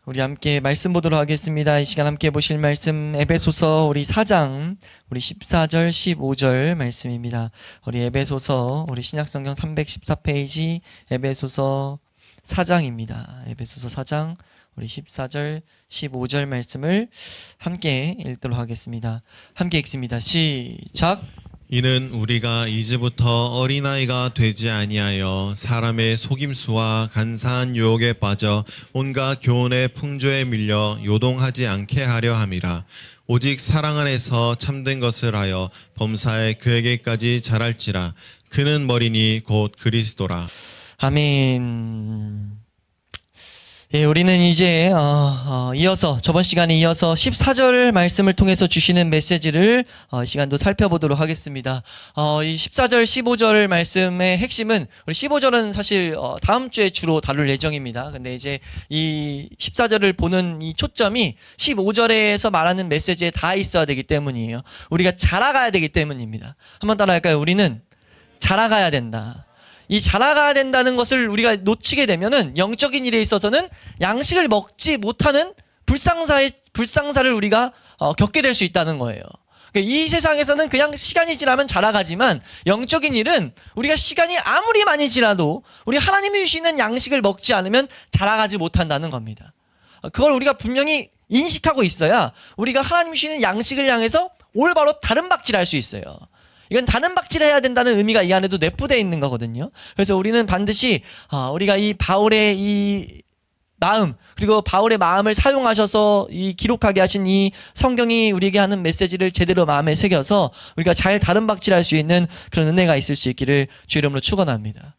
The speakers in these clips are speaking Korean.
우리 함께 말씀 보도록 하겠습니다. 이 시간 함께 보실 말씀 에베소서 우리 4장 우리 14절 15절 말씀입니다. 우리 에베소서 우리 신약성경 314페이지 에베소서 4장입니다. 에베소서 4장 우리 14절 15절 말씀을 함께 읽도록 하겠습니다. 함께 읽습니다. 시작. 이는 우리가 이제부터 어린아이가 되지 아니하여 사람의 속임수와 간사한 유혹에 빠져 온갖 교훈의 풍조에 밀려 요동하지 않게 하려 함이라. 오직 사랑 안에서 참된 것을 하여 범사에 그에게까지 자랄지라. 그는 머리니 곧 그리스도라. 아멘. 예, 우리는 이제 이어서 저번 시간에 이어서 14절 말씀을 통해서 주시는 메시지를 시간도 살펴보도록 하겠습니다. 이 14절 15절 말씀의 핵심은 우리 15절은 사실 다음 주에 주로 다룰 예정입니다. 근데 이제 이 14절을 보는 이 초점이 15절에서 말하는 메시지에 다 있어야 되기 때문이에요. 우리가 자라가야 되기 때문입니다. 한번 따라할까요? 우리는 자라가야 된다. 이 자라가야 된다는 것을 우리가 놓치게 되면은 영적인 일에 있어서는 양식을 먹지 못하는 불상사를 우리가 겪게 될 수 있다는 거예요. 이 세상에서는 그냥 시간이 지나면 자라가지만 영적인 일은 우리가 시간이 아무리 많이 지나도 우리 하나님이 주시는 양식을 먹지 않으면 자라가지 못한다는 겁니다. 그걸 우리가 분명히 인식하고 있어야 우리가 하나님이 주시는 양식을 향해서 올바로 다른 박질할 수 있어요. 이건 다른 박질을 해야 된다는 의미가 이 안에도 내포되어 있는 거거든요. 그래서 우리는 반드시 우리가 이 바울의 이 마음, 그리고 바울의 마음을 사용하셔서 이 기록하게 하신 이 성경이 우리에게 하는 메시지를 제대로 마음에 새겨서 우리가 잘 다른 박질할 수 있는 그런 은혜가 있을 수 있기를 주 이름으로 축원합니다.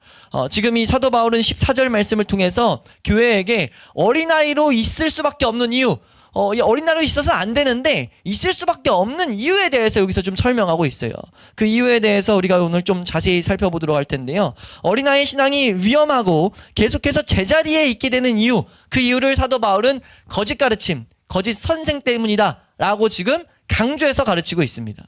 지금 이 사도 바울은 14절 말씀을 통해서 교회에게 어린아이로 있을 수밖에 없는 이유, 이 어린아이로 있어서 안 되는데 있을 수밖에 없는 이유에 대해서 여기서 좀 설명하고 있어요. 그 이유에 대해서 우리가 오늘 좀 자세히 살펴보도록 할 텐데요. 어린아이 신앙이 위험하고 계속해서 제자리에 있게 되는 이유, 그 이유를 사도 바울은 거짓 가르침, 거짓 선생 때문이다 라고 지금 강조해서 가르치고 있습니다.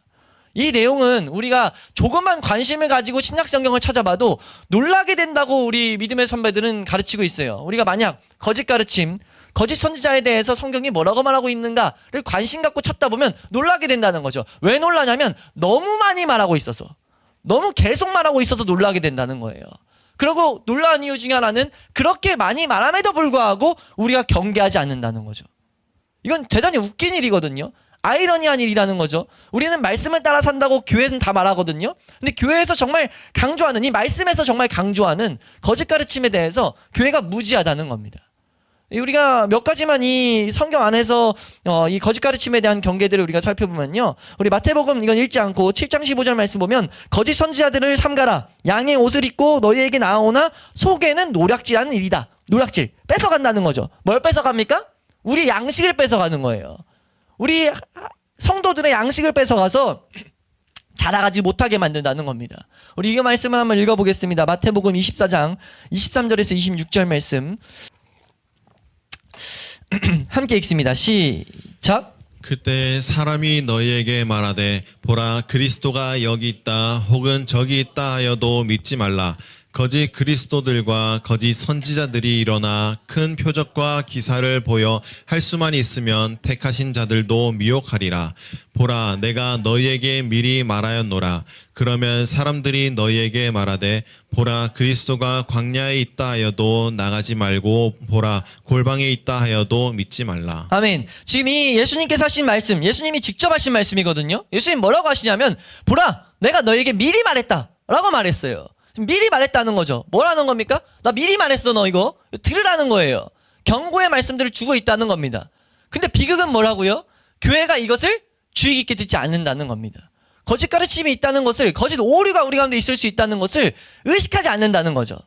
이 내용은 우리가 조금만 관심을 가지고 신약성경을 찾아봐도 놀라게 된다고 우리 믿음의 선배들은 가르치고 있어요. 우리가 만약 거짓 가르침, 거짓 선지자에 대해서 성경이 뭐라고 말하고 있는가를 관심 갖고 찾다 보면 놀라게 된다는 거죠. 왜 놀라냐면 너무 많이 말하고 있어서, 너무 계속 말하고 있어서 놀라게 된다는 거예요. 그리고 놀라운 이유 중에 하나는 그렇게 많이 말함에도 불구하고 우리가 경계하지 않는다는 거죠. 이건 대단히 웃긴 일이거든요. 아이러니한 일이라는 거죠. 우리는 말씀을 따라 산다고 교회는 다 말하거든요. 근데 교회에서 정말 강조하는, 이 말씀에서 정말 강조하는 거짓 가르침에 대해서 교회가 무지하다는 겁니다. 우리가 몇 가지만 이 성경 안에서 이 거짓 가르침에 대한 경계들을 우리가 살펴보면요, 우리 마태복음 이건 읽지 않고 7장 15절 말씀 보면 거짓 선지자들을 삼가라. 양의 옷을 입고 너희에게 나오나 속에는 노략질하는 일이다. 노략질, 뺏어간다는 거죠. 뭘 뺏어갑니까? 우리 양식을 뺏어가는 거예요. 우리 성도들의 양식을 뺏어가서 자라가지 못하게 만든다는 겁니다. 우리 이 말씀을 한번 읽어보겠습니다. 마태복음 24장 23절에서 26절 말씀 함께 읽습니다. 시작. 그때 사람이 너희에게 말하되 보라 그리스도가 여기 있다 혹은 저기 있다 하여도 믿지 말라. 거짓 그리스도들과 거짓 선지자들이 일어나 큰 표적과 기사를 보여 할 수만 있으면 택하신 자들도 미혹하리라. 보라 내가 너희에게 미리 말하였노라. 그러면 사람들이 너희에게 말하되 보라 그리스도가 광야에 있다 하여도 나가지 말고 보라 골방에 있다 하여도 믿지 말라. 아멘. 지금 이 예수님께서 하신 말씀, 예수님이 직접 하신 말씀이거든요. 예수님 뭐라고 하시냐면 보라 내가 너희에게 미리 말했다 라고 말했어요. 미리 말했다는 거죠. 뭐라는 겁니까? 나 미리 말했어 너 이거 들으라는 거예요. 경고의 말씀들을 주고 있다는 겁니다. 근데 비극은 뭐라고요? 교회가 이것을 주의 깊게 듣지 않는다는 겁니다. 거짓 가르침이 있다는 것을, 거짓 오류가 우리 가운데 있을 수 있다는 것을 의식하지 않는다는 거죠.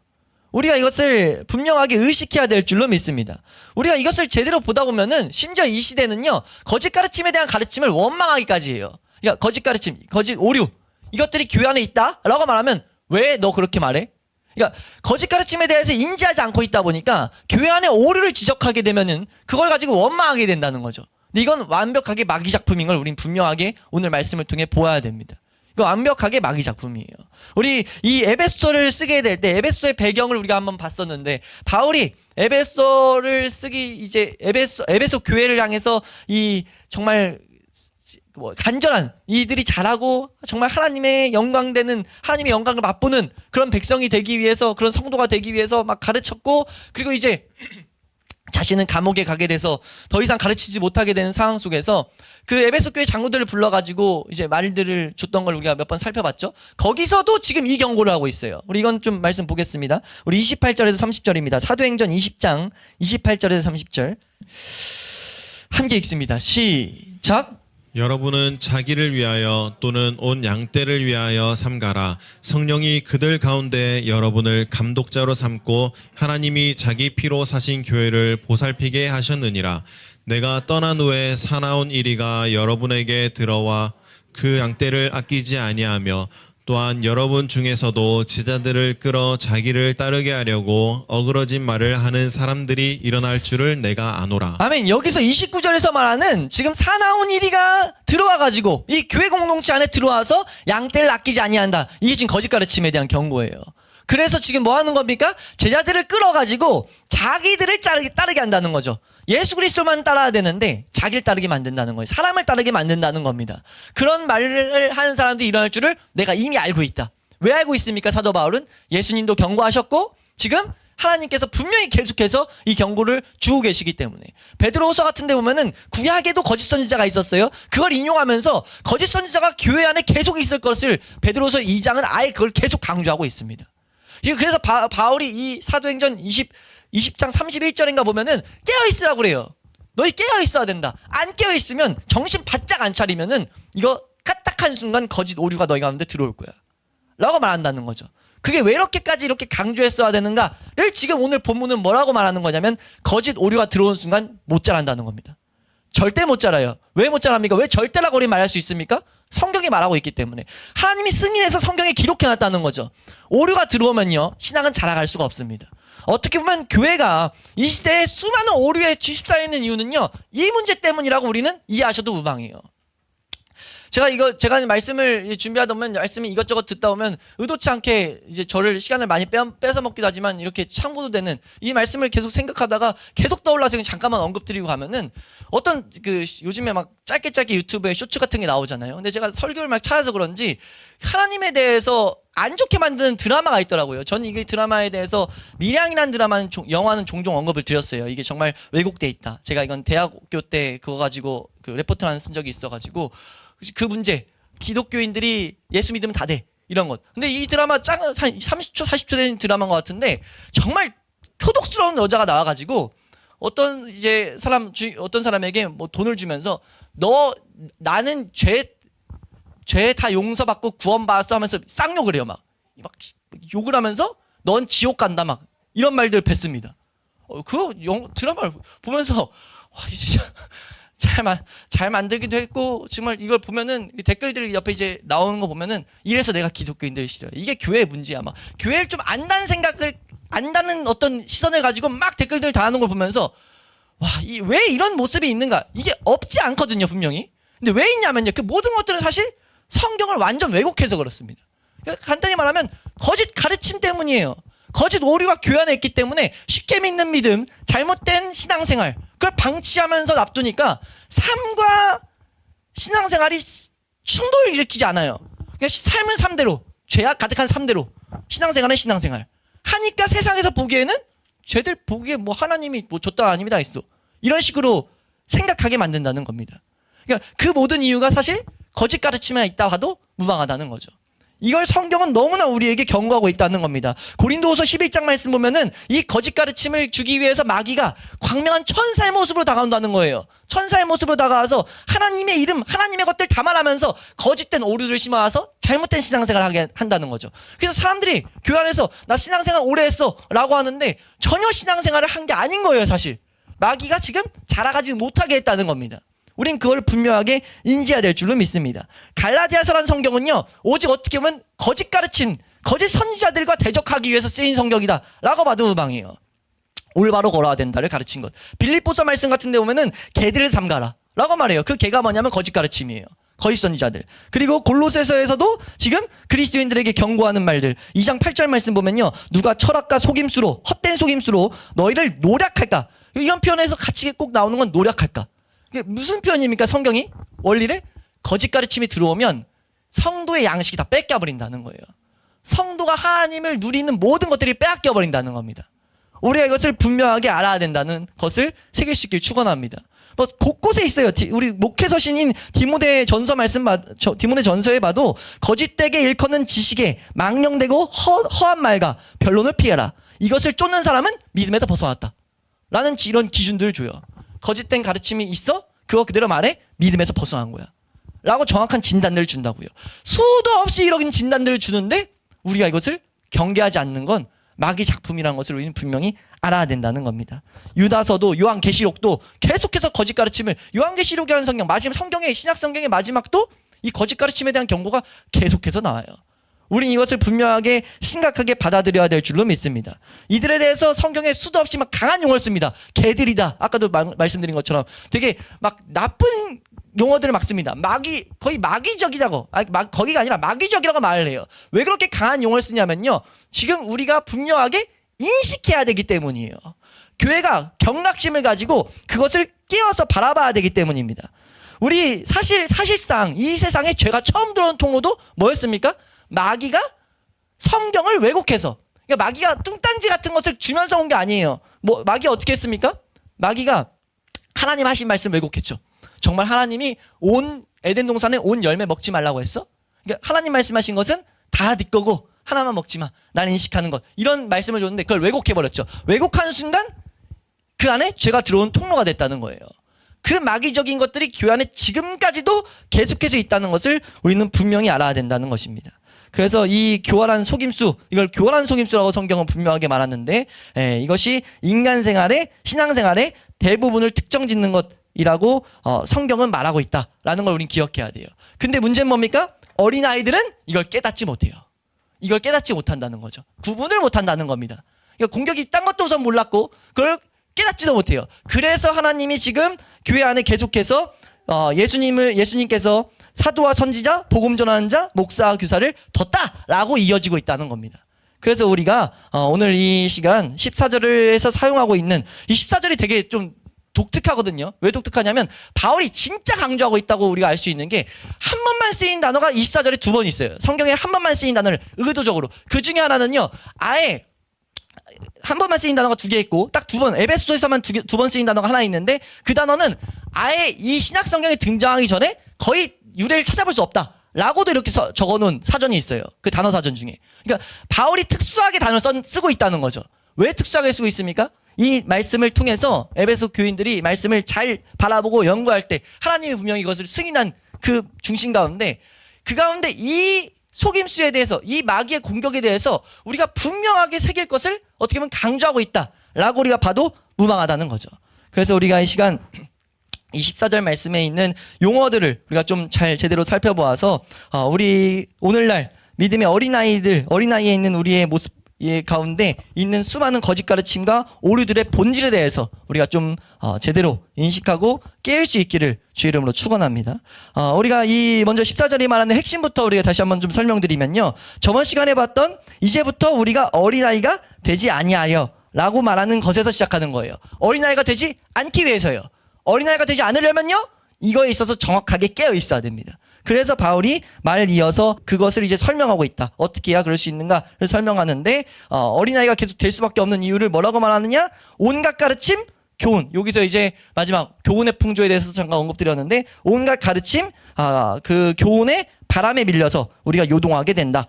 우리가 이것을 분명하게 의식해야 될 줄로 믿습니다. 우리가 이것을 제대로 보다 보면은 심지어 이 시대는요, 거짓 가르침에 대한 가르침을 원망하기까지 해요. 그러니까 거짓 가르침, 거짓 오류, 이것들이 교회 안에 있다 라고 말하면 왜 너 그렇게 말해? 그러니까 거짓 가르침에 대해서 인지하지 않고 있다 보니까 교회 안에 오류를 지적하게 되면은 그걸 가지고 원망하게 된다는 거죠. 근데 이건 완벽하게 마귀 작품인 걸 우린 분명하게 오늘 말씀을 통해 보아야 됩니다. 이거 완벽하게 마귀 작품이에요. 우리 이 에베소를 쓰게 될 때 에베소의 배경을 우리가 한번 봤었는데 바울이 에베소를 쓰기 이제 에베소 교회를 향해서 이 정말 간절한 이들이 잘하고 정말 하나님의 영광되는 하나님의 영광을 맛보는 그런 백성이 되기 위해서 그런 성도가 되기 위해서 막 가르쳤고 그리고 이제 자신은 감옥에 가게 돼서 더 이상 가르치지 못하게 되는 상황 속에서 그 에베소 교회 장로들을 불러가지고 이제 말들을 줬던 걸 우리가 몇 번 살펴봤죠. 거기서도 지금 이 경고를 하고 있어요. 우리 이건 좀 말씀 보겠습니다. 우리 28절에서 30절입니다. 사도행전 20장 28절에서 30절 함께 읽습니다. 시작. 여러분은 자기를 위하여 또는 온 양떼를 위하여 삼가라. 성령이 그들 가운데 여러분을 감독자로 삼고 하나님이 자기 피로 사신 교회를 보살피게 하셨느니라. 내가 떠난 후에 사나운 이리가 여러분에게 들어와 그 양떼를 아끼지 아니하며 또한 여러분 중에서도 제자들을 끌어 자기를 따르게 하려고 어그러진 말을 하는 사람들이 일어날 줄을 내가 아노라. 아멘. 여기서 29절에서 말하는 지금 사나운 이리가 들어와가지고 이 교회 공동체 안에 들어와서 양떼를 아끼지 아니한다. 이게 지금 거짓 가르침에 대한 경고예요. 그래서 지금 뭐 하는 겁니까? 제자들을 끌어가지고 자기들을 따르게 한다는 거죠. 예수 그리스도만 따라야 되는데 자기를 따르게 만든다는 거예요. 사람을 따르게 만든다는 겁니다. 그런 말을 하는 사람들이 일어날 줄을 내가 이미 알고 있다. 왜 알고 있습니까? 사도 바울은 예수님도 경고하셨고 지금 하나님께서 분명히 계속해서 이 경고를 주고 계시기 때문에 베드로후서 같은 데 보면은 구약에도 거짓 선지자가 있었어요. 그걸 인용하면서 거짓 선지자가 교회 안에 계속 있을 것을 베드로후서 2장은 아예 그걸 계속 강조하고 있습니다. 그래서 바울이 이 사도행전 20장 31절인가 보면은 깨어있으라고 그래요. 너희 깨어있어야 된다. 안 깨어있으면 정신 바짝 안 차리면은 이거 까딱한 순간 거짓 오류가 너희 가운데 들어올 거야 라고 말한다는 거죠. 그게 왜 이렇게까지 이렇게 강조했어야 되는가를 지금 오늘 본문은 뭐라고 말하는 거냐면 거짓 오류가 들어온 순간 못 자란다는 겁니다. 절대 못 자라요. 왜 못 자랍니까? 왜 절대라고 우리 말할 수 있습니까? 성경이 말하고 있기 때문에 하나님이 승인해서 성경에 기록해놨다는 거죠. 오류가 들어오면요 신앙은 자라갈 수가 없습니다. 어떻게 보면 교회가 이 시대에 수많은 오류에 휩싸여 있는 이유는요 이 문제 때문이라고 우리는 이해하셔도 무방해요. 제가 말씀을 준비하다 보면 말씀이 이것저것 듣다 보면 의도치 않게 이제 저를 시간을 많이 뺏어 먹기도 하지만 이렇게 참고도 되는 이 말씀을 계속 생각하다가 계속 떠올라서 잠깐만 언급드리고 가면은 어떤 그 요즘에 막 짧게 유튜브에 쇼츠 같은 게 나오잖아요. 근데 제가 설교를 막 찾아서 그런지 하나님에 대해서 안 좋게 만드는 드라마가 있더라고요. 저는 이게 드라마에 대해서 미량이라는 영화는 종종 언급을 드렸어요. 이게 정말 왜곡돼 있다. 제가 이건 대학교 때 그거 가지고 그 레포트를 하나 쓴 적이 있어가지고 그 문제, 기독교인들이 예수 믿으면 다 돼 이런 것. 근데 이 드라마 한 30초 40초 된 드라마인 것 같은데 정말 표독스러운 여자가 나와가지고 어떤 사람에게 뭐 돈을 주면서 나는 죄 다 용서받고 구원받았어 하면서 쌍욕을 해요. 막 욕을 하면서 넌 지옥 간다 막 이런 말들을 뱉습니다. 그 드라마를 보면서 와 진짜 잘 만들기도 했고 정말 이걸 보면은 댓글들 옆에 이제 나오는 거 보면은 이래서 내가 기독교인들 싫어요. 이게 교회의 문제야. 막 교회를 좀 안다는 어떤 시선을 가지고 막 댓글들을 달하는 걸 보면서 와, 왜 이런 모습이 있는가? 이게 없지 않거든요, 분명히. 근데 왜 있냐면요. 그 모든 것들은 사실 성경을 완전 왜곡해서 그렇습니다. 그러니까 간단히 말하면 거짓 가르침 때문이에요. 거짓 오류가 교회 안에 있기 때문에 쉽게 믿는 믿음, 잘못된 신앙생활 그걸 방치하면서 놔두니까 삶과 신앙생활이 충돌을 일으키지 않아요. 그러니까 삶은 삶대로, 죄악 가득한 삶대로, 신앙생활은 신앙생활 하니까 세상에서 보기에는 쟤들 보기에 뭐 하나님이 뭐 줬다 아닙니다 있어 이런 식으로 생각하게 만든다는 겁니다. 그러니까 그 모든 이유가 사실 거짓 가르침에 있다 하도 무방하다는 거죠. 이걸 성경은 너무나 우리에게 경고하고 있다는 겁니다. 고린도후서 11장 말씀 보면은 이 거짓 가르침을 주기 위해서 마귀가 광명한 천사의 모습으로 다가온다는 거예요. 천사의 모습으로 다가와서 하나님의 이름, 하나님의 것들 다 말하면서 거짓된 오류를 심어와서 잘못된 신앙생활을 하게 한다는 거죠. 그래서 사람들이 교회 안에서 나 신앙생활 오래 했어 라고 하는데 전혀 신앙생활을 한 게 아닌 거예요. 사실 마귀가 지금 자라가지 못하게 했다는 겁니다. 우린 그걸 분명하게 인지해야 될 줄로 믿습니다. 갈라디아서라는 성경은요 오직 어떻게 보면 거짓 가르침, 거짓 선지자들과 대적하기 위해서 쓰인 성경이다 라고 봐도 무방해요. 올바로 걸어야 된다를 가르친 것. 빌립보서 말씀 같은 데 보면은 개들을 삼가라 라고 말해요. 그 개가 뭐냐면 거짓 가르침이에요. 거짓 선지자들. 그리고 골로새서에서도 지금 그리스도인들에게 경고하는 말들. 2장 8절 말씀 보면요. 누가 철학과 속임수로 헛된 속임수로 너희를 노략할까? 이런 표현에서 같이 꼭 나오는 건 노략할까? 이게 무슨 표현입니까? 성경이 원리를 거짓 가르침이 들어오면 성도의 양식이 다 뺏겨 버린다는 거예요. 성도가 하나님을 누리는 모든 것들이 빼앗겨 버린다는 겁니다. 우리가 이것을 분명하게 알아야 된다는 것을 새길 수 있길 축원합니다. 뭐 곳곳에 있어요. 우리 목회서 신인 디모데 전서 디모데 전서에 봐도 거짓되게 일컫는 지식에 망령되고 허한 말과 변론을 피해라. 이것을 쫓는 사람은 믿음에서 벗어났다. 라는 이런 기준들을 줘요. 거짓된 가르침이 있어? 그거 그대로 말해? 믿음에서 벗어난 거야. 라고 정확한 진단들을 준다고요. 수도 없이 이런 진단들을 주는데 우리가 이것을 경계하지 않는 건 마귀 작품이라는 것을 우리는 분명히 알아야 된다는 겁니다. 유다서도 요한계시록도 계속해서 거짓 가르침을 요한계시록이라는 성경 마지막 성경의 신약 성경의 마지막도 이 거짓 가르침에 대한 경고가 계속해서 나와요. 우린 이것을 분명하게 심각하게 받아들여야 될 줄로 믿습니다. 이들에 대해서 성경에 수도 없이 막 강한 용어를 씁니다. 개들이다. 아까도 말씀드린 것처럼 되게 막 나쁜 용어들을 막 씁니다. 거의 마귀적이라고. 거기가 아니라 마귀적이라고 말을 해요. 왜 그렇게 강한 용어를 쓰냐면요. 지금 우리가 분명하게 인식해야 되기 때문이에요. 교회가 경각심을 가지고 그것을 깨워서 바라봐야 되기 때문입니다. 우리 사실상 이 세상에 죄가 처음 들어온 통로도 뭐였습니까? 마귀가 성경을 왜곡해서, 그러니까 마귀가 뚱딴지 같은 것을 주면서 온 게 아니에요. 마귀가 어떻게 했습니까? 마귀가 하나님 하신 말씀 왜곡했죠. 정말 하나님이 온 에덴 동산에 온 열매 먹지 말라고 했어? 그러니까 하나님 말씀하신 것은 다 네 거고 하나만 먹지 마. 난 인식하는 것. 이런 말씀을 줬는데 그걸 왜곡해버렸죠. 왜곡하는 순간 그 안에 죄가 들어온 통로가 됐다는 거예요. 그 마귀적인 것들이 교회 안에 지금까지도 계속해서 있다는 것을 우리는 분명히 알아야 된다는 것입니다. 그래서 이 교활한 속임수, 이걸 교활한 속임수라고 성경은 분명하게 말하는데 이것이 인간 생활에, 신앙생활에 대부분을 특정 짓는 것이라고 성경은 말하고 있다라는 걸 우린 기억해야 돼요. 근데 문제는 뭡니까? 어린아이들은 이걸 깨닫지 못해요. 이걸 깨닫지 못한다는 거죠. 구분을 못한다는 겁니다. 그러니까 공격이 있다는 것도 우선 몰랐고 그걸 깨닫지도 못해요. 그래서 하나님이 지금 교회 안에 계속해서 예수님께서 사도와 선지자, 복음 전하는 자, 목사, 교사를 뒀다라고 이어지고 있다는 겁니다. 그래서 우리가 오늘 이 시간 14절에서 사용하고 있는 이 14절이 되게 좀 독특하거든요. 왜 독특하냐면 바울이 진짜 강조하고 있다고 우리가 알 수 있는 게 한 번만 쓰인 단어가 24절에 2번 있어요. 성경에 한 번만 쓰인 단어를 의도적으로. 그 중에 하나는요. 아예 한 번만 쓰인 단어가 2개 있고 딱 2번 에베소서에서만 두 번 쓰인 단어가 하나 있는데 그 단어는 아예 이 신약 성경에 등장하기 전에 거의 유래를 찾아볼 수 없다라고도 이렇게 적어놓은 사전이 있어요. 그 단어 사전 중에. 그러니까 바울이 특수하게 단어를 쓰고 있다는 거죠. 왜 특수하게 쓰고 있습니까? 이 말씀을 통해서 에베소 교인들이 말씀을 잘 바라보고 연구할 때 하나님이 분명히 이것을 승인한 그 중심 가운데 그 가운데 이 속임수에 대해서 이 마귀의 공격에 대해서 우리가 분명하게 새길 것을 어떻게 보면 강조하고 있다라고 우리가 봐도 무방하다는 거죠. 그래서 우리가 이 시간 24절 말씀에 있는 용어들을 우리가 좀 잘 제대로 살펴보아서 우리 오늘날 믿음의 어린아이에 있는 우리의 모습 가운데 있는 수많은 거짓 가르침과 오류들의 본질에 대해서 우리가 좀 제대로 인식하고 깨울 수 있기를 주의 이름으로 축원합니다. 우리가 먼저 14절이 말하는 핵심부터 우리가 다시 한번 좀 설명드리면요. 저번 시간에 봤던 이제부터 우리가 어린아이가 되지 아니하려 라고 말하는 것에서 시작하는 거예요. 어린아이가 되지 않기 위해서요. 어린아이가 되지 않으려면요. 이거에 있어서 정확하게 깨어 있어야 됩니다. 그래서 바울이 말을 이어서 그것을 이제 설명하고 있다. 어떻게 해야 그럴 수 있는가를 설명하는데 어린아이가 계속 될 수밖에 없는 이유를 뭐라고 말하느냐? 온갖 가르침, 교훈. 여기서 이제 마지막 교훈의 풍조에 대해서 잠깐 언급드렸는데 온갖 가르침, 그 교훈의 바람에 밀려서 우리가 요동하게 된다.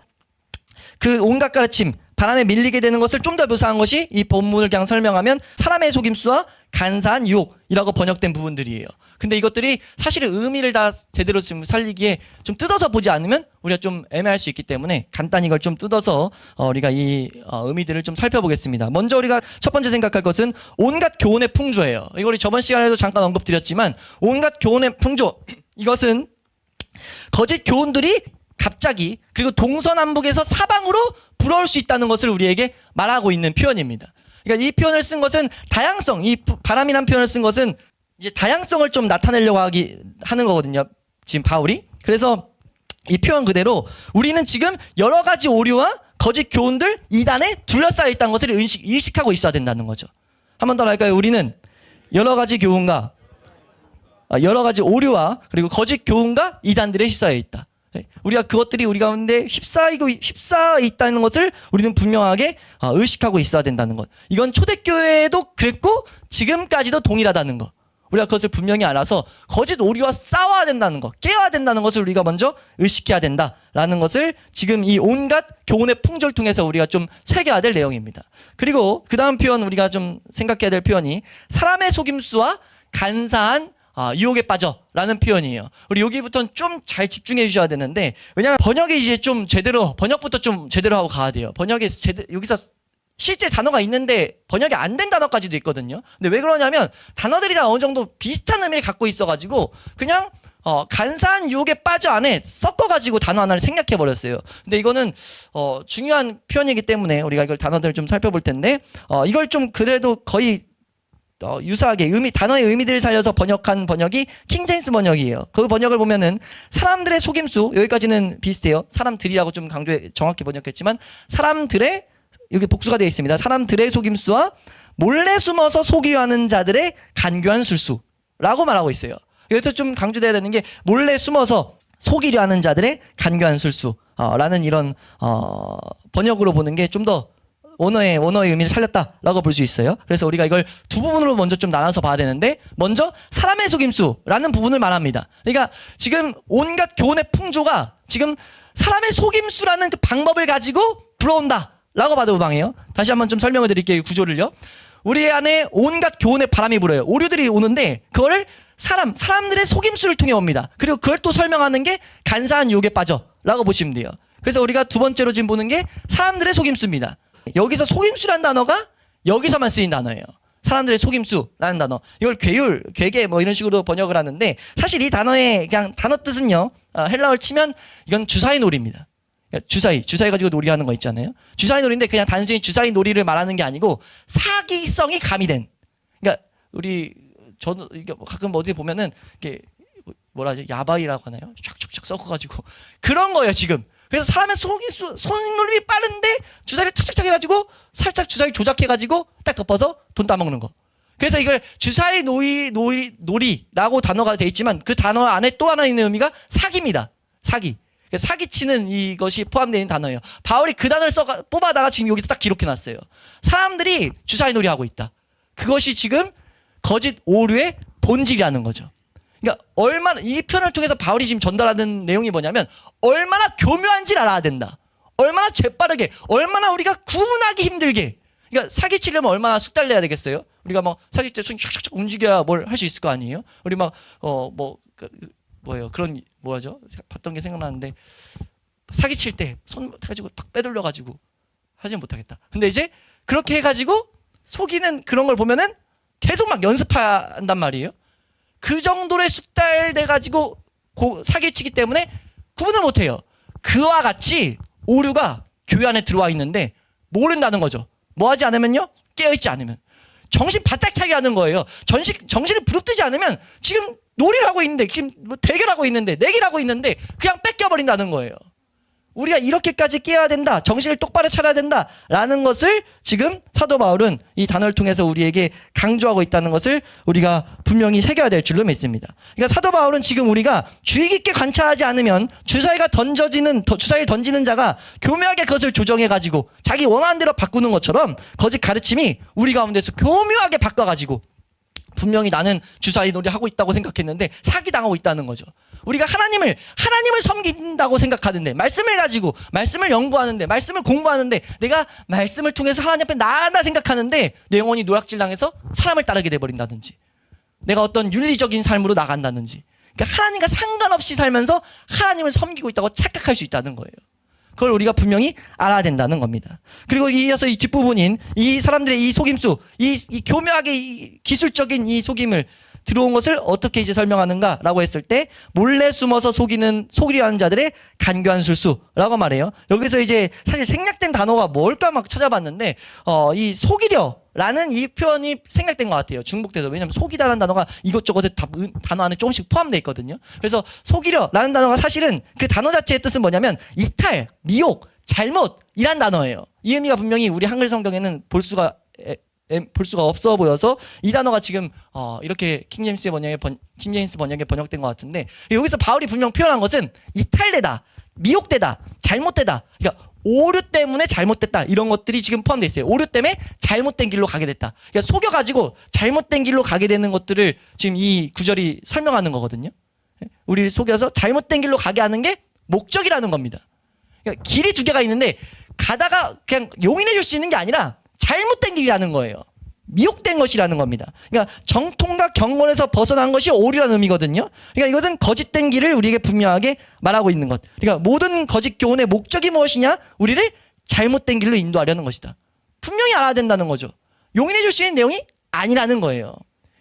그 온갖 가르침, 바람에 밀리게 되는 것을 좀 더 묘사한 것이 이 본문을 그냥 설명하면 사람의 속임수와 간사한 유혹이라고 번역된 부분들이에요. 근데 이것들이 사실은 의미를 다 제대로 지금 살리기에 좀 뜯어서 보지 않으면 우리가 좀 애매할 수 있기 때문에 간단히 이걸 좀 뜯어서 우리가 이 의미들을 좀 살펴보겠습니다. 먼저 우리가 첫 번째 생각할 것은 온갖 교훈의 풍조예요. 이거 우리 저번 시간에도 잠깐 언급드렸지만 온갖 교훈의 풍조, 이것은 거짓 교훈들이 갑자기 그리고 동서남북에서 사방으로 불어올 수 있다는 것을 우리에게 말하고 있는 표현입니다. 그러니까 이 표현을 쓴 것은 다양성, 이 바람이라는 표현을 쓴 것은 이제 다양성을 좀 나타내려고 하는 거거든요. 지금 바울이. 그래서 이 표현 그대로 우리는 지금 여러 가지 오류와 거짓 교훈들 이단에 둘러싸여 있다는 것을 의식하고 있어야 된다는 거죠. 한 번 더 할까요? 우리는 여러 가지 교훈과 여러 가지 오류와 그리고 거짓 교훈과 이단들에 휩싸여 있다. 우리가 그것들이 우리 가운데 휩싸여 있다는 것을 우리는 분명하게 의식하고 있어야 된다는 것. 이건 초대교회에도 그랬고 지금까지도 동일하다는 것. 우리가 그것을 분명히 알아서 거짓 오류와 싸워야 된다는 것, 깨워야 된다는 것을 우리가 먼저 의식해야 된다라는 것을 지금 이 온갖 교훈의 풍조를 통해서 우리가 좀 새겨야 될 내용입니다. 그리고 그 다음 표현 우리가 좀 생각해야 될 표현이 사람의 속임수와 간사한 유혹에 빠져라는 표현이에요. 우리 여기부터는 좀 잘 집중해 주셔야 되는데, 왜냐하면 번역이 이제 좀 제대로, 번역부터 좀 제대로 하고 가야 돼요. 번역에 여기서 실제 단어가 있는데 번역이 안 된 단어까지도 있거든요. 근데 왜 그러냐면 단어들이 다 어느 정도 비슷한 의미를 갖고 있어가지고 그냥 간사한 유혹에 빠져 안에 섞어가지고 단어 하나를 생략해 버렸어요. 근데 이거는 중요한 표현이기 때문에 우리가 이걸 단어들을 좀 살펴볼 텐데 이걸 좀 그래도 거의 유사하게 단어의 의미들을 살려서 번역한 번역이 킹제임스 번역이에요. 그 번역을 보면은 사람들의 속임수, 여기까지는 비슷해요. 사람들이라고 좀 정확히 번역했지만 사람들의, 여기 복수가 되어 있습니다. 사람들의 속임수와 몰래 숨어서 속이려 하는 자들의 간교한 술수라고 말하고 있어요. 여기서 좀 강조돼야 되는 게 몰래 숨어서 속이려 하는 자들의 간교한 술수라는 이런 번역으로 보는 게 좀 더 원어의 의미를 살렸다라고 볼 수 있어요. 그래서 우리가 이걸 두 부분으로 먼저 좀 나눠서 봐야 되는데, 먼저 사람의 속임수라는 부분을 말합니다. 그러니까 지금 온갖 교훈의 풍조가 지금 사람의 속임수라는 그 방법을 가지고 불어온다라고 봐도 무방해요. 다시 한번 좀 설명을 드릴게요. 이 구조를요. 우리 안에 온갖 교훈의 바람이 불어요. 오류들이 오는데 그거를 사람들의 속임수를 통해 옵니다. 그리고 그걸 또 설명하는 게 간사한 유혹에 빠져라고 보시면 돼요. 그래서 우리가 두 번째로 지금 보는 게 사람들의 속임수입니다. 여기서 속임수라는 단어가 여기서만 쓰인 단어예요. 사람들의 속임수라는 단어. 이걸 괴계 뭐 이런 식으로 번역을 하는데, 사실 이 단어의 그냥 단어 뜻은요, 헬라어를 치면 이건 주사위 놀이입니다. 주사위 가지고 놀이하는 거 있잖아요. 주사위 놀이인데 그냥 단순히 주사위 놀이를 말하는 게 아니고 사기성이 가미된. 그러니까 저도 이게 가끔 어디 보면은 이게 뭐라 하죠? 야바이라고 하나요? 쫙쫙쫙 섞어가지고 그런 거예요 지금. 그래서 사람의 손놀림이 빠른데 주사위를 착착착 해가지고 살짝 주사위 조작해가지고 딱 덮어서 돈 따먹는 거. 그래서 이걸 주사위 놀이라고 단어가 돼 있지만 그 단어 안에 또 하나 있는 의미가 사기입니다. 사기치는 이것이 포함되어 있는 단어예요. 바울이 그 단어를 뽑아다가 지금 여기다 딱 기록해놨어요. 사람들이 주사위 놀이 하고 있다. 그것이 지금 거짓 오류의 본질이라는 거죠. 그러니까 얼마나 이 편을 통해서 바울이 지금 전달하는 내용이 뭐냐면 얼마나 교묘한지를 알아야 된다. 얼마나 재빠르게, 얼마나 우리가 구분하기 힘들게. 그러니까 사기치려면 얼마나 숙달 내야 되겠어요? 우리가 막 사기칠 때 손이 샥샥 움직여야 뭘 할 수 있을 거 아니에요? 우리 막 뭐예요? 그런 뭐하죠? 봤던 게 생각나는데 사기칠 때 손 가지고 팍 빼돌려 가지고 하지는 못하겠다. 근데 이제 그렇게 해가지고 속이는 그런 걸 보면은 계속 막 연습한단 말이에요. 그 정도로 숙달돼가지고 사기를 치기 때문에 구분을 못해요. 그와 같이 오류가 교회 안에 들어와 있는데 모른다는 거죠. 뭐 하지 않으면요? 깨어있지 않으면. 정신 바짝 차리라는 거예요. 정신을 부릅뜨지 않으면 지금 놀이를 하고 있는데, 지금 뭐 대결하고 있는데, 내기를 하고 있는데 그냥 뺏겨버린다는 거예요. 우리가 이렇게까지 깨어야 된다, 정신을 똑바로 차려야 된다라는 것을 지금 사도 바울은 이 단어를 통해서 우리에게 강조하고 있다는 것을 우리가 분명히 새겨야 될 줄로 믿습니다. 그러니까 사도 바울은 지금 우리가 주의 깊게 관찰하지 않으면 주사위를 던지는 자가 교묘하게 그것을 조정해가지고 자기 원하는 대로 바꾸는 것처럼 거짓 가르침이 우리 가운데서 교묘하게 바꿔가지고 분명히 나는 주사위 놀이 하고 있다고 생각했는데 사기당하고 있다는 거죠. 우리가 하나님을 섬긴다고 생각하는데, 말씀을 가지고 말씀을 연구하는데, 말씀을 공부하는데, 내가 말씀을 통해서 하나님 앞에 나아간다 생각하는데 내 영혼이 노략질당해서 사람을 따르게 돼버린다든지, 내가 어떤 윤리적인 삶으로 나간다든지, 그러니까 하나님과 상관없이 살면서 하나님을 섬기고 있다고 착각할 수 있다는 거예요. 그걸 우리가 분명히 알아야 된다는 겁니다. 그리고 이어서 이 뒷부분인 이 사람들의 이 속임수, 이 교묘하게 이 기술적인 이 속임을 들어온 것을 어떻게 이제 설명하는가라고 했을 때 몰래 숨어서 속이려 하는 자들의 간교한 술수라고 말해요. 여기서 이제 사실 생략된 단어가 뭘까 막 찾아봤는데 이 속이려라는 이 표현이 생략된 것 같아요. 중복돼서. 왜냐하면 속이다라는 단어가 이것저것에 단어 안에 조금씩 포함되어 있거든요. 그래서 속이려라는 단어가 사실은 그 단어 자체의 뜻은 뭐냐면 이탈, 미혹, 잘못이란 단어예요. 이 의미가 분명히 우리 한글 성경에는 볼 수가 없어 보여서 이 단어가 지금 이렇게 킹제임스 번역에 번역된 것 같은데, 여기서 바울이 분명 표현한 것은 이탈되다, 미혹되다, 잘못되다, 그러니까 오류 때문에 잘못됐다, 이런 것들이 지금 포함되어 있어요. 오류 때문에 잘못된 길로 가게 됐다. 그러니까 속여가지고 잘못된 길로 가게 되는 것들을 지금 이 구절이 설명하는 거거든요. 우리를 속여서 잘못된 길로 가게 하는 게 목적이라는 겁니다. 그러니까 길이 두 개가 있는데 가다가 그냥 용인해 줄 수 있는 게 아니라 잘못된 길이라는 거예요. 미혹된 것이라는 겁니다. 그러니까 정통과 경건에서 벗어난 것이 오류라는 의미거든요. 그러니까 이것은 거짓된 길을 우리에게 분명하게 말하고 있는 것. 그러니까 모든 거짓 교훈의 목적이 무엇이냐? 우리를 잘못된 길로 인도하려는 것이다. 분명히 알아야 된다는 거죠. 용인해 줄 수 있는 내용이 아니라는 거예요.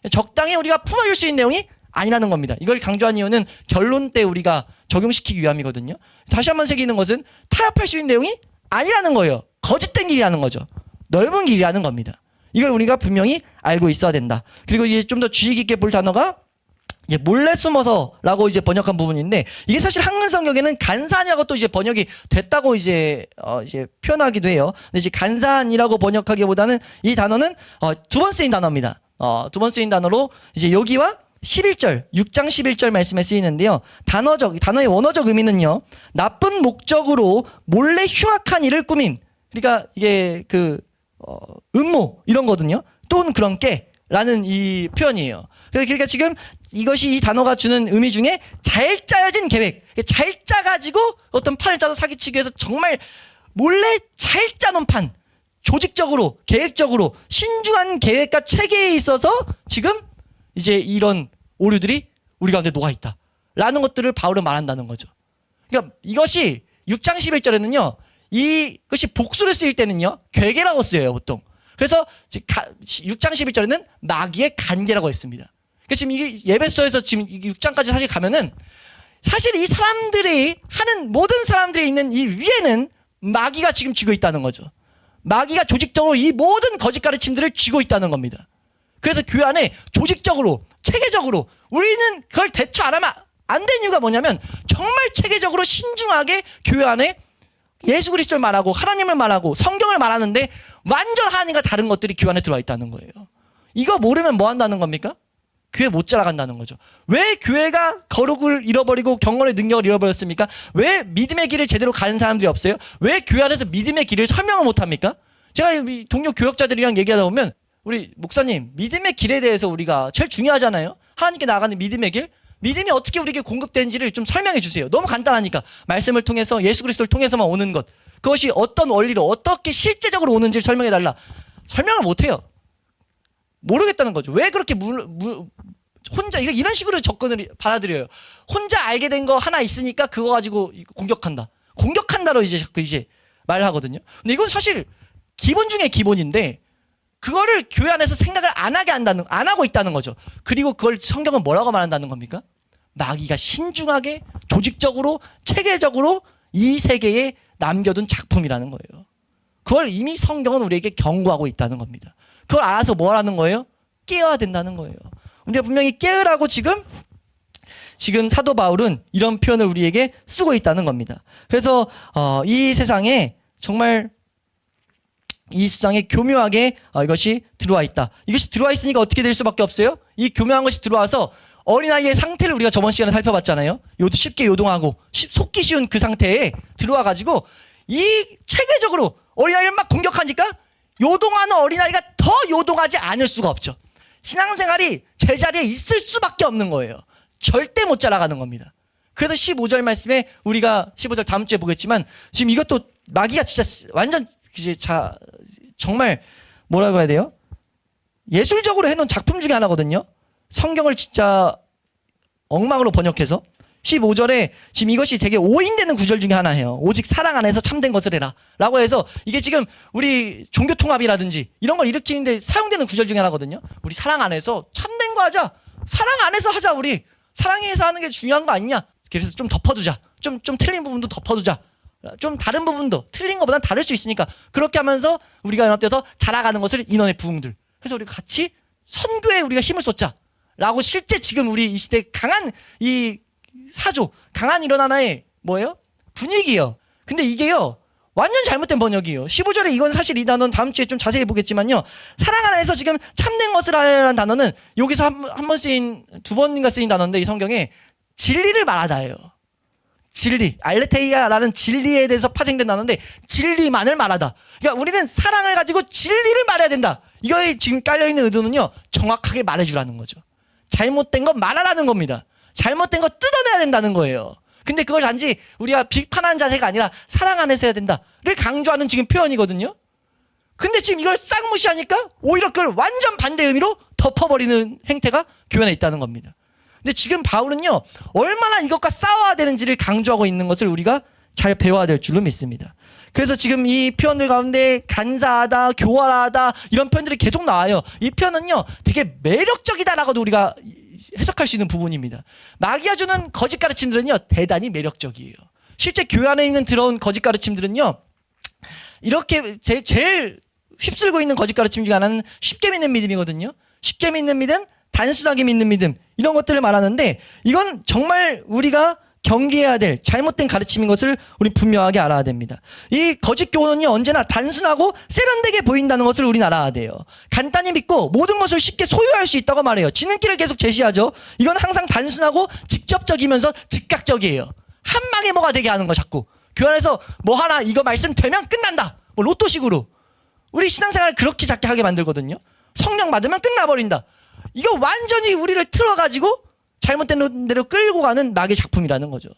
적당히 우리가 품어줄 수 있는 내용이 아니라는 겁니다. 이걸 강조한 이유는 결론 때 우리가 적용시키기 위함이거든요. 다시 한번 새기는 것은 타협할 수 있는 내용이 아니라는 거예요. 거짓된 길이라는 거죠. 넓은 길이라는 겁니다. 이걸 우리가 분명히 알고 있어야 된다. 그리고 이제 좀 더 주의 깊게 볼 단어가 이제 몰래 숨어서라고 이제 번역한 부분인데, 이게 사실 한글 성경에는 간사한이라고 또 이제 번역이 됐다고 이제 표현하기도 해요. 근데 이제 간사한이라고 번역하기보다는 이 단어는 두 번 쓰인 단어입니다. 두 번 쓰인 단어로 이제 여기와 11절, 6장 11절 말씀에 쓰이는데요. 단어의 원어적 의미는요, 나쁜 목적으로 몰래 흉악한 일을 꾸밈. 그러니까 이게 음모 이런 거거든요. 또는 그런 깨라는 이 표현이에요. 그러니까 지금 이것이 이 단어가 주는 의미 중에 잘 짜여진 계획, 잘 짜가지고 어떤 판을 짜서 사기치기 위해서 정말 몰래 잘 짜놓은 판, 조직적으로, 계획적으로 신중한 계획과 체계에 있어서 지금 이제 이런 오류들이 우리 가운데 녹아있다 라는 것들을 바울은 말한다는 거죠. 그러니까 이것이 6장 11절에는요 이것이 복수를 쓰일 때는요 괴계라고 쓰여요 보통. 그래서 6장 11절에는 마귀의 간계라고 했습니다. 그러니까 지금 이게 예배소에서 지금 6장까지 사실 가면은 사실 이 사람들이 하는 모든 사람들이 있는 이 위에는 마귀가 지금 쥐고 있다는 거죠. 마귀가 조직적으로 이 모든 거짓 가르침들을 쥐고 있다는 겁니다. 그래서 교회 안에 조직적으로 체계적으로 우리는 그걸 대처 안 하면 안 되는 이유가 뭐냐면 정말 체계적으로 신중하게 교회 안에 예수 그리스도를 말하고 하나님을 말하고 성경을 말하는데 완전 하나님과 다른 것들이 교회 안에 들어와 있다는 거예요. 이거 모르면 뭐 한다는 겁니까? 교회 못 자라간다는 거죠. 왜 교회가 거룩을 잃어버리고 경건의 능력을 잃어버렸습니까? 왜 믿음의 길을 제대로 가는 사람들이 없어요? 왜 교회 안에서 믿음의 길을 설명을 못합니까? 제가 동료 교역자들이랑 얘기하다 보면 우리 목사님 믿음의 길에 대해서 우리가 제일 중요하잖아요. 하나님께 나아가는 믿음의 길, 믿음이 어떻게 우리에게 공급되는지를 좀 설명해 주세요. 너무 간단하니까 말씀을 통해서 예수 그리스도를 통해서만 오는 것, 그것이 어떤 원리로 어떻게 실제적으로 오는지를 설명해 달라. 설명을 못해요. 모르겠다는 거죠. 왜 그렇게 혼자 이런 식으로 접근을 받아들여요. 혼자 알게 된 거 하나 있으니까 그거 가지고 공격한다. 공격한다로 이제 말을 하거든요. 근데 이건 사실 기본 중에 기본인데 그거를 교회 안에서 생각을 안 하고 있다는 거죠. 그리고 그걸 성경은 뭐라고 말한다는 겁니까? 마귀가 신중하게 조직적으로 체계적으로 이 세계에 남겨둔 작품이라는 거예요. 그걸 이미 성경은 우리에게 경고하고 있다는 겁니다. 그걸 알아서 뭘 하는 거예요? 깨어야 된다는 거예요. 우리가 분명히 깨으라고 지금 사도 바울은 이런 표현을 우리에게 쓰고 있다는 겁니다. 그래서 이 세상에 정말 이 세상에 교묘하게 이것이 들어와 있다. 이것이 들어와 있으니까 어떻게 될 수밖에 없어요? 이 교묘한 것이 들어와서 어린아이의 상태를 우리가 저번 시간에 살펴봤잖아요. 쉽게 요동하고 속기 쉬운 그 상태에 들어와가지고 이 체계적으로 어린아이를 막 공격하니까 요동하는 어린아이가 더 요동하지 않을 수가 없죠. 신앙생활이 제자리에 있을 수밖에 없는 거예요. 절대 못 자라가는 겁니다. 그래서 15절 말씀에 우리가 15절 다음 주에 보겠지만 지금 이것도 마귀가 진짜 완전 정말 뭐라고 해야 돼요? 예술적으로 해놓은 작품 중에 하나거든요. 성경을 진짜 엉망으로 번역해서 15절에 지금 이것이 되게 오인되는 구절 중에 하나예요. 오직 사랑 안에서 참된 것을 해라 라고 해서 이게 지금 우리 종교통합이라든지 이런 걸 일으키는데 사용되는 구절 중에 하나거든요. 우리 사랑 안에서 참된 거 하자. 사랑 안에서 하자 우리. 사랑에서 하는 게 중요한 거 아니냐. 그래서 좀 덮어두자. 좀 틀린 부분도 덮어두자. 좀 다른 부분도 틀린 것보다는 다를 수 있으니까 그렇게 하면서 우리가 연합돼서 자라가는 것을 인원의 부흥들. 그래서 우리가 같이 선교에 우리가 힘을 쏟자라고 실제 지금 우리 이 시대 강한 이 사조, 강한 이런 하나의 뭐예요? 분위기예요. 근데 이게요 완전 잘못된 번역이에요. 15절에 이건 사실 이 단어는 다음 주에 좀 자세히 보겠지만요. 사랑 안에서 지금 참된 것을 하라는 단어는 여기서 한 번 쓰인, 두 번인가 쓰인 단어인데 이 성경에 진리를 말하다예요. 진리, 알레테이아라는 진리에 대해서 파생된 단어인데 진리만을 말하다. 그러니까 우리는 사랑을 가지고 진리를 말해야 된다. 이거에 지금 깔려있는 의도는요. 정확하게 말해주라는 거죠. 잘못된 거 말하라는 겁니다. 잘못된 거 뜯어내야 된다는 거예요. 근데 그걸 단지 우리가 비판하는 자세가 아니라 사랑 안에서 해야 된다를 강조하는 지금 표현이거든요. 근데 지금 이걸 싹 무시하니까 오히려 그걸 완전 반대 의미로 덮어버리는 행태가 교회 안에 있다는 겁니다. 근데 지금 바울은요 얼마나 이것과 싸워야 되는지를 강조하고 있는 것을 우리가 잘 배워야 될 줄로 믿습니다. 그래서 지금 이 표현들 가운데 간사하다, 교활하다 이런 표현들이 계속 나와요. 이 표현은요 되게 매력적이다라고도 우리가 해석할 수 있는 부분입니다. 마귀가 주는 거짓 가르침들은요 대단히 매력적이에요. 실제 교회 안에 있는 들어온 거짓 가르침들은요 이렇게 제일 휩쓸고 있는 거짓 가르침 중에 하나는 쉽게 믿는 믿음이거든요. 쉽게 믿는 믿음, 단순하게 믿는 믿음 이런 것들을 말하는데 이건 정말 우리가 경계해야 될 잘못된 가르침인 것을 우리 분명하게 알아야 됩니다. 이 거짓 교훈은요 언제나 단순하고 세련되게 보인다는 것을 우리는 알아야 돼요. 간단히 믿고 모든 것을 쉽게 소유할 수 있다고 말해요. 지름길을 계속 제시하죠. 이건 항상 단순하고 직접적이면서 즉각적이에요. 한 방에 뭐가 되게 하는 거 자꾸. 교회 안에서 뭐 하나 이거 말씀 되면 끝난다. 뭐 로또식으로. 우리 신앙생활을 그렇게 작게 하게 만들거든요. 성령 받으면 끝나버린다. 이거 완전히 우리를 틀어가지고 잘못된 대로 끌고 가는 마귀의 작품이라는 거죠.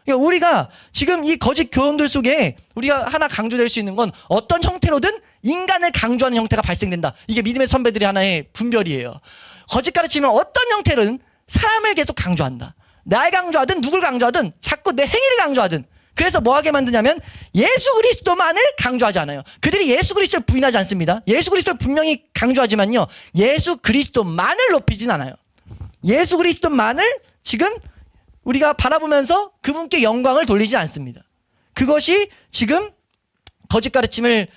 그러니까 우리가 지금 이 거짓 교훈들 속에 우리가 하나 강조될 수 있는 건 어떤 형태로든 인간을 강조하는 형태가 발생된다. 이게 믿음의 선배들의 하나의 분별이에요. 거짓 가르치면 어떤 형태로든 사람을 계속 강조한다. 날 강조하든 누굴 강조하든 자꾸 내 행위를 강조하든 그래서 뭐 하게 만드냐면 예수 그리스도만을 강조하지 않아요. 그들이 예수 그리스도를 부인하지 않습니다. 예수 그리스도를 분명히 강조하지만요. 예수 그리스도만을 높이진 않아요. 예수 그리스도만을 지금 우리가 바라보면서 그분께 영광을 돌리지 않습니다. 그것이 지금 거짓 가르침을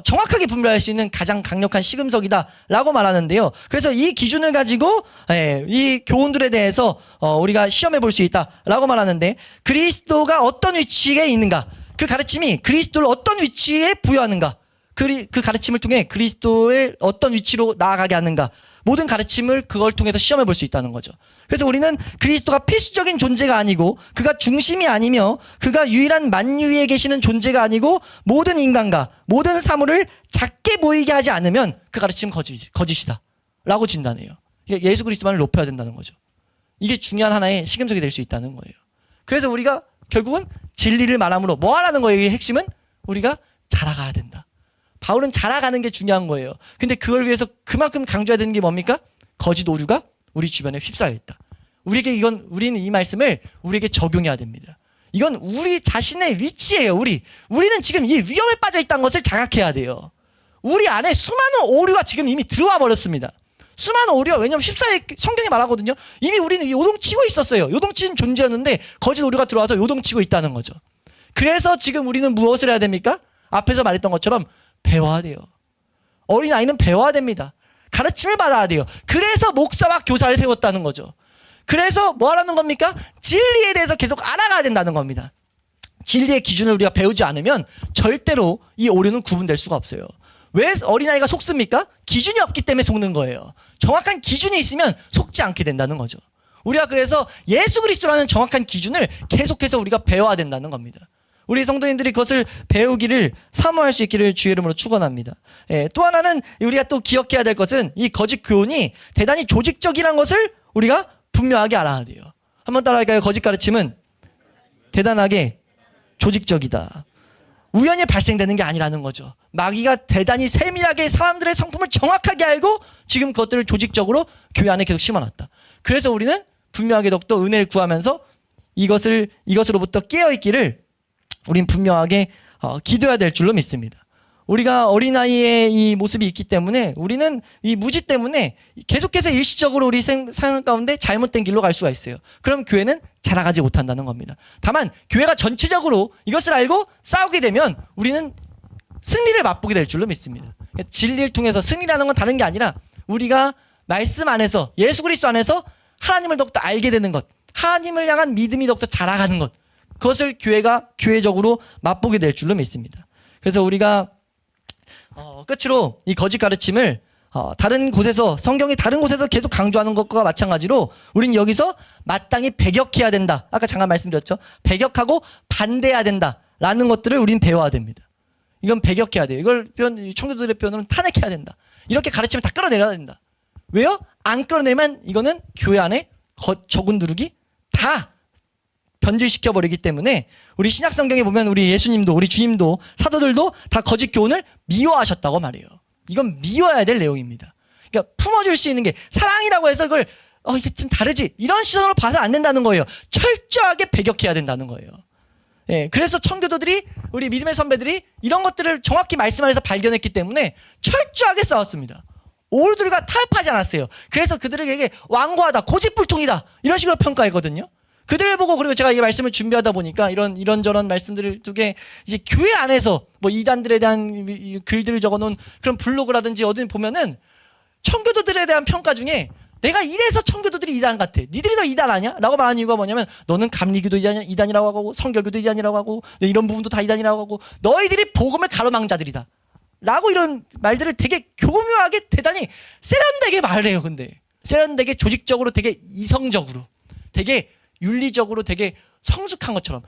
정확하게 분별할 수 있는 가장 강력한 시금석이다라고 말하는데요. 그래서 이 기준을 가지고 이 교훈들에 대해서 우리가 시험해 볼 수 있다라고 말하는데 그리스도가 어떤 위치에 있는가 그 가르침이 그리스도를 어떤 위치에 부여하는가 그 가르침을 통해 그리스도의 어떤 위치로 나아가게 하는가 모든 가르침을 그걸 통해서 시험해 볼 수 있다는 거죠. 그래서 우리는 그리스도가 필수적인 존재가 아니고 그가 중심이 아니며 그가 유일한 만유 위에 계시는 존재가 아니고 모든 인간과 모든 사물을 작게 보이게 하지 않으면 그 가르침은 거짓이다 라고 진단해요. 예수 그리스도만을 높여야 된다는 거죠. 이게 중요한 하나의 시금석이 될 수 있다는 거예요. 그래서 우리가 결국은 진리를 말함으로 뭐 하라는 거예요? 핵심은 우리가 자라가야 된다. 바울은 자라가는 게 중요한 거예요. 근데 그걸 위해서 그만큼 강조해야 되는 게 뭡니까? 거짓 오류가 우리 주변에 휩싸여 있다. 우리는 이 말씀을 우리에게 적용해야 됩니다. 이건 우리 자신의 위치예요. 우리는 지금 이 위험에 빠져 있다는 것을 자각해야 돼요. 우리 안에 수많은 오류가 지금 이미 들어와 버렸습니다. 수많은 오류가 왜냐하면 성경이 말하거든요. 이미 우리는 요동치고 있었어요. 요동치는 존재였는데 거짓 오류가 들어와서 요동치고 있다는 거죠. 그래서 지금 우리는 무엇을 해야 됩니까? 앞에서 말했던 것처럼 배워야 돼요. 어린아이는 배워야 됩니다. 가르침을 받아야 돼요. 그래서 목사와 교사를 세웠다는 거죠. 그래서 뭐 하라는 겁니까? 진리에 대해서 계속 알아가야 된다는 겁니다. 진리의 기준을 우리가 배우지 않으면 절대로 이 오류는 구분될 수가 없어요. 왜 어린아이가 속습니까? 기준이 없기 때문에 속는 거예요. 정확한 기준이 있으면 속지 않게 된다는 거죠. 우리가 그래서 예수 그리스도라는 정확한 기준을 계속해서 우리가 배워야 된다는 겁니다. 우리 성도님들이 그것을 배우기를 사모할 수 있기를 주의 이름으로 축원합니다. 또 하나는 우리가 또 기억해야 될 것은 이 거짓 교훈이 대단히 조직적이라는 것을 우리가 분명하게 알아야 돼요. 한번 따라할까요? 거짓 가르침은 대단하게 조직적이다. 우연히 발생되는 게 아니라는 거죠. 마귀가 대단히 세밀하게 사람들의 성품을 정확하게 알고 지금 그것들을 조직적으로 교회 안에 계속 심어놨다. 그래서 우리는 분명하게 더욱더 은혜를 구하면서 이것으로부터 깨어있기를 우린 분명하게 기도해야 될 줄로 믿습니다. 우리가 어린아이의 이 모습이 있기 때문에 우리는 이 무지 때문에 계속해서 일시적으로 우리 삶 가운데 잘못된 길로 갈 수가 있어요. 그럼 교회는 자라가지 못한다는 겁니다. 다만 교회가 전체적으로 이것을 알고 싸우게 되면 우리는 승리를 맛보게 될 줄로 믿습니다. 진리를 통해서 승리라는 건 다른 게 아니라 우리가 말씀 안에서 예수 그리스도 안에서 하나님을 더욱더 알게 되는 것, 하나님을 향한 믿음이 더욱더 자라가는 것, 그것을 교회가 교회적으로 맛보게 될 줄로 믿습니다. 그래서 우리가 끝으로 이 거짓 가르침을 다른 곳에서 성경이 다른 곳에서 계속 강조하는 것과 마찬가지로 우리는 여기서 마땅히 배격해야 된다. 아까 잠깐 말씀드렸죠. 배격하고 반대해야 된다라는 것들을 우리는 배워야 됩니다. 이건 배격해야 돼요. 이걸 청교도들의 표현으로는 탄핵해야 된다. 이렇게 가르침을 다 끌어내려야 된다. 왜요? 안 끌어내면 이거는 교회 안에 적은 누룩이 다 변질시켜버리기 때문에 우리 신약성경에 보면 우리 예수님도 우리 주님도 사도들도 다 거짓 교훈을 미워하셨다고 말해요. 이건 미워해야 될 내용입니다. 그러니까 품어줄 수 있는 게 사랑이라고 해서 그걸 이게 좀 다르지 이런 시선으로 봐서 안 된다는 거예요. 철저하게 배격해야 된다는 거예요. 예, 그래서 청교도들이 우리 믿음의 선배들이 이런 것들을 정확히 말씀 안에서 발견했기 때문에 철저하게 싸웠습니다. 오르들과 타협하지 않았어요. 그래서 그들에게 완고하다, 고집불통이다 이런 식으로 평가했거든요. 그들을 보고 그리고 제가 이 말씀을 준비하다 보니까 이런저런 말씀들을 두게 이제 교회 안에서 뭐 이단들에 대한 글들을 적어놓은 그런 블로그라든지 어디 보면은 청교도들에 대한 평가 중에 내가 이래서 청교도들이 이단 같아. 니들이 더 이단 아니야? 라고 말하는 이유가 뭐냐면 너는 감리교도 이단이라고 하고 성결교도 이단이라고 하고 이런 부분도 다 이단이라고 하고 너희들이 복음을 가로막는 자들이다. 라고 이런 말들을 되게 교묘하게 대단히 세련되게 말을 해요. 근데 세련되게 조직적으로 되게 이성적으로 되게 윤리적으로 되게 성숙한 것처럼.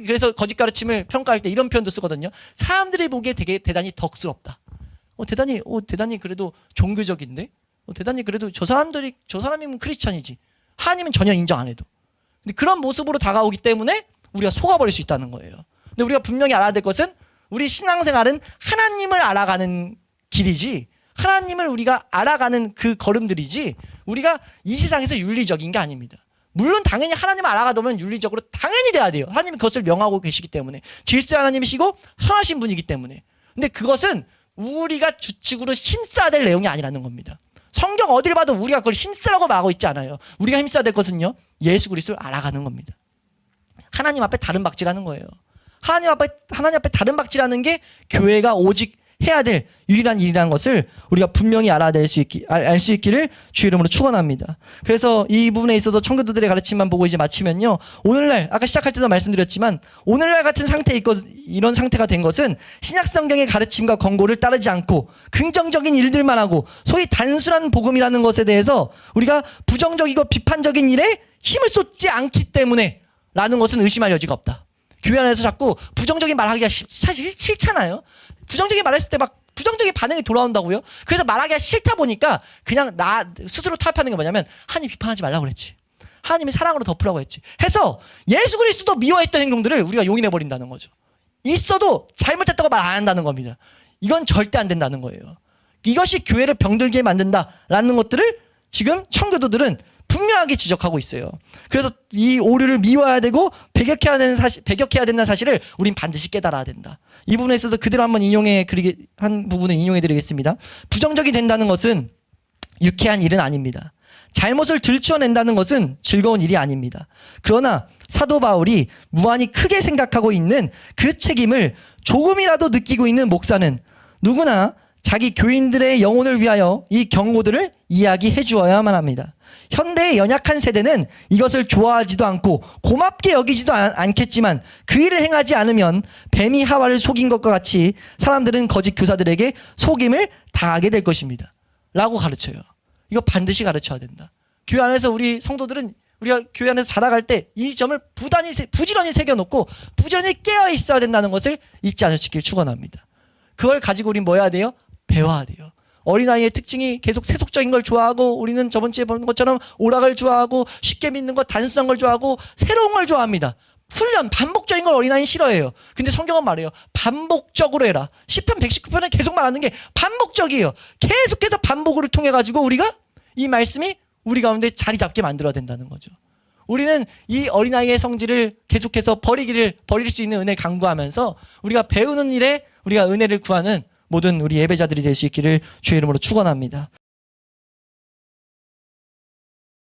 그래서 거짓 가르침을 평가할 때 이런 표현도 쓰거든요. 사람들이 보기에 되게 대단히 덕스럽다. 대단히 그래도 종교적인데? 대단히 그래도 저 사람이면 크리스찬이지. 하나님은 전혀 인정 안 해도. 근데 그런 모습으로 다가오기 때문에 우리가 속아버릴 수 있다는 거예요. 근데 우리가 분명히 알아야 될 것은 우리 신앙생활은 하나님을 알아가는 길이지, 하나님을 우리가 알아가는 그 걸음들이지, 우리가 이 세상에서 윤리적인 게 아닙니다. 물론 당연히 하나님을 알아가다 보면 윤리적으로 당연히 돼야 돼요. 하나님이 그것을 명하고 계시기 때문에. 질서의 하나님이시고 선하신 분이기 때문에. 근데 그것은 우리가 주축으로 힘써야 될 내용이 아니라는 겁니다. 성경 어딜 봐도 우리가 그걸 힘쓰라고 말하고 있지 않아요. 우리가 힘써야 될 것은요, 예수 그리스도를 알아가는 겁니다. 하나님 앞에 다른 박질하는 거예요. 하나님 앞에 다른 박질하는 게 교회가 오직 해야 될 유일한 일이라는 것을 우리가 분명히 알 수 있기를 주 이름으로 축원합니다. 그래서 이 부분에 있어서 청교도들의 가르침만 보고 이제 마치면요. 오늘날 아까 시작할 때도 말씀드렸지만 오늘날 같은 이런 상태가 된 것은 신약성경의 가르침과 권고를 따르지 않고 긍정적인 일들만 하고 소위 단순한 복음이라는 것에 대해서 우리가 부정적이고 비판적인 일에 힘을 쏟지 않기 때문에 라는 것은 의심할 여지가 없다. 교회 안에서 자꾸 부정적인 말하기가 사실 싫잖아요. 부정적인 말했을 때 막 부정적인 반응이 돌아온다고요. 그래서 말하기가 싫다 보니까 그냥 나 스스로 타협하는 게 뭐냐면 하나님 비판하지 말라고 그랬지. 하나님이 사랑으로 덮으라고 했지. 해서 예수 그리스도도 미워했던 행동들을 우리가 용인해버린다는 거죠. 있어도 잘못했다고 말 안 한다는 겁니다. 이건 절대 안 된다는 거예요. 이것이 교회를 병들게 만든다라는 것들을 지금 청교도들은 분명하게 지적하고 있어요. 그래서 이 오류를 미워해야 되고 배격해야 된다는 사실을 우린 반드시 깨달아야 된다. 이 부분에 있어서 그대로 한번 한 부분을 인용해 드리겠습니다. 부정적이 된다는 것은 유쾌한 일은 아닙니다. 잘못을 들추어낸다는 것은 즐거운 일이 아닙니다. 그러나 사도 바울이 무한히 크게 생각하고 있는 그 책임을 조금이라도 느끼고 있는 목사는 누구나 자기 교인들의 영혼을 위하여 이 경고들을 이야기해 주어야만 합니다. 현대의 연약한 세대는 이것을 좋아하지도 않고 고맙게 여기지도 않겠지만 그 일을 행하지 않으면 뱀이 하와를 속인 것과 같이 사람들은 거짓 교사들에게 속임을 당하게 될 것입니다. 라고 가르쳐요. 이거 반드시 가르쳐야 된다. 교회 안에서 우리 성도들은 우리가 교회 안에서 자라갈 때 이 점을 부지런히 새겨놓고 부지런히 깨어 있어야 된다는 것을 잊지 않으시길 축원합니다. 그걸 가지고 우린 뭐 해야 돼요? 배워야 돼요. 어린아이의 특징이 계속 세속적인 걸 좋아하고 우리는 저번 주에 본 것처럼 오락을 좋아하고 쉽게 믿는 것, 단순한 걸 좋아하고 새로운 걸 좋아합니다. 훈련, 반복적인 걸 어린아이는 싫어해요. 근데 성경은 말해요. 반복적으로 해라. 시편 119편에 계속 말하는 게 반복적이에요. 계속해서 반복을 통해 가지고 우리가 이 말씀이 우리 가운데 자리 잡게 만들어야 된다는 거죠. 우리는 이 어린아이의 성질을 계속해서 버릴 수 있는 은혜를 강구하면서 우리가 배우는 일에 우리가 은혜를 구하는 모든 우리 예배자들이 될 수 있기를 주의 이름으로 축원합니다.